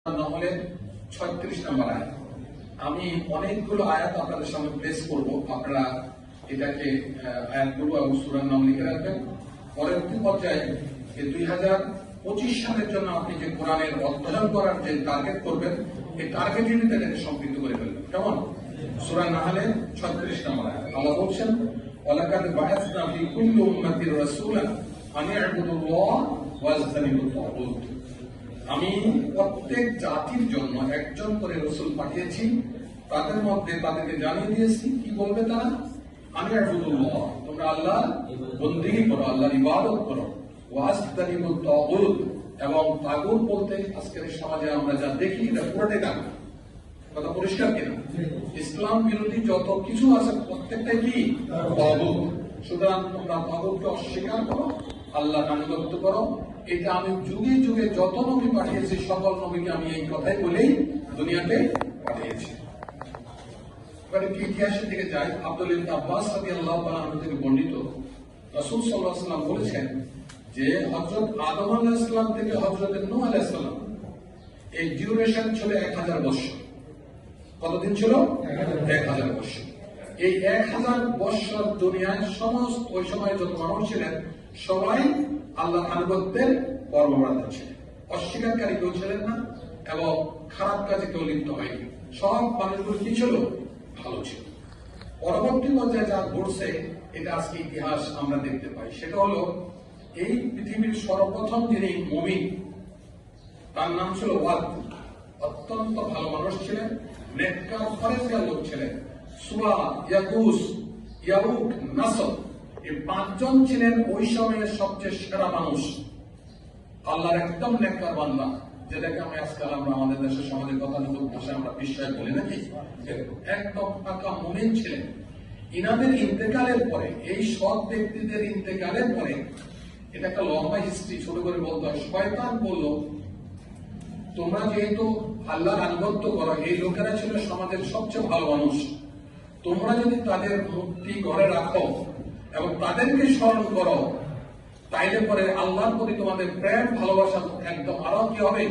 নহলে ৩৬ নম্বর আয়াত। আমি অনেকগুলো আয়াত আপনাদের সামনে প্লেস করব, আপনারা এটাকে আয়াতগুলো এবং সূরার নাম লিখে রাখবেন। পরবর্তী পর্যায়ে 2025 সালের জন্য আপনি যে কোরআনের অধ্যয়ন করার যে টার্গেট করবেন, এই টার্গেটের ভিতরে এটাকে সম্পৃক্ত করে ফেলবেন। কেমন? সূরা নাহলের 36 নম্বর আয়াত। আল্লাহ বলছেন, ওয়ালাকাদ বাআসনা ফি কুল্লি উম্মাতির রাসূলান আন ই'বুদুল্লাহ ওয়াজতানিবুত তাগুত। আমি প্রত্যেক জাতির জন্য একজন করে রাসূল পাঠিয়েছি, তাদের মধ্যে তাদেরকে জানিয়ে দিয়েছি কি বলবে তারা, আমি ই'বুদুল্লাহ, তোমরা আল্লাহর বন্দেগী করো, আল্লাহর ইবাদত করো, ওয়াজতানিবুত তাগুত, এবং তাগুত বলতে আজকের সমাজে আমরা যা দেখি এটা পুরোটাই তাগুত। কথা পরিষ্কার কিনা? ইসলাম বিরোধী যত কিছু আছে প্রত্যেকটাই কি তাগুত। সুতরাং তোমরা তাগুতকে অস্বীকার করো, আল্লাহর আনুগত্য করো। এটা আমি যুগে যুগে যত নবী পাঠিয়েছি সকল নবীকে আমি এই কথাই বলেই দুনিয়াতে পাঠিয়েছি। এবার একটু ইতিহাসের দিকে যাই। আব্দুল্লাহ ইবনে আব্বাস রাদিয়াল্লাহু তাআলা আনহু থেকে বর্ণিত, রাসূল সাল্লাল্লাহু আলাইহি ওয়াসাল্লাম বলেছেন যে হযরত আদম আলাইহিস সালাম থেকে হযরত নূহ আলাইহিস সালাম এই ডিউরেশন ছিল 1000 বছর। কতদিন ছিল? 1000 বছর। এই 1000 বছর দুনিয়ায় সমস্ত ওই সময় যত মানুষ ছিলেন সবাই আল্লাহর আনুগত্যের কর্মরত ছিলেন, অস্বীকারী কেউ ছিলেন না এবং খারাপ কাজে কেউ লিপ্ত হয়নি। সব মানুষগুলো কি ছিল? ভালো ছিল। পরবর্তী পর্যায়ে যা ঘটছে এটা আজকে ইতিহাস আমরা দেখতে পাই। সেটা হলো এই পৃথিবীর সর্বপ্রথম যিনি মুমিন, তার নাম ছিল ওয়াদ। অত্যন্ত ভালো মানুষ ছিলেন, নেককার ফরেজগার লোক ছিলেন। সুয়া, ইয়াগুস, ইয়াউক, নাসর, এই 5 জন ছিলেন ওই সময়ের সবচেয়ে সেরা মানুষ, আল্লাহর একদম নেককার বান্দা, যেটাকে আমি আজকাল আমরা আমাদের দেশের সমাজের গতানুগতিক ভাষায় আমরা বিশ্বাস বলি নাকি, একদম পাকা মুমিন ছিলেন। ইনাদের ইন্তেকালের পরে, এই সৎ ব্যক্তিদের ইন্তেকালের পরে, এটা একটা লম্বা হিস্ট্রি, ছোট করে বলতে হয়। শয়তান বলল, তোমরা যেহেতু আল্লাহর আনুগত্য করো, এই লোকেরা ছিল সমাজের সবচেয়ে ভালো মানুষ, তোমরা যদি তাদের মূর্তি ঘরে রাখো এবং তাদেরকে স্মরণ করো, তাইলে পরে আল্লাহর প্রতি তোমাদের প্রেম ভালোবাসা একদম আরো কি হবে,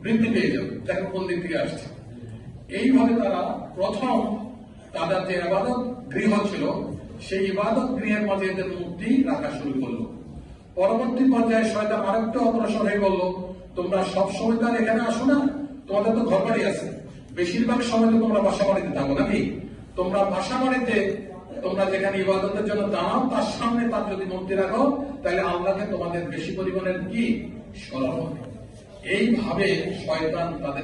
বৃদ্ধি পেয়ে যাবে। দেখো কোন দিক থেকে আসছে। এইভাবে তারা প্রথম তাদের যে ইবাদত গৃহ ছিল, সেই ইবাদত গৃহের মাঝে এদের মূর্তি রাখা শুরু করলো। পরবর্তী পর্যায়ে শয়তান আরেকটা অগ্রসর হয়ে বলল, তোমরা সব সময় তার এখানে আসো না, তোমাদের তো ঘর বাড়ি আছে, বেশিরভাগ সময় তো তোমরা বাসা বাড়িতে থাকো নাকি, তোমরা বাসা বাড়িতে তোমরা যেখানে ইবাদতের জন্য দাঁড়াও তার সামনে তার যদি মূর্তি রাখো, তাহলে আল্লাহকে তোমাদের বেশি পরিমাণের কি স্মরণ হবে। এইভাবে শয়তান তাদের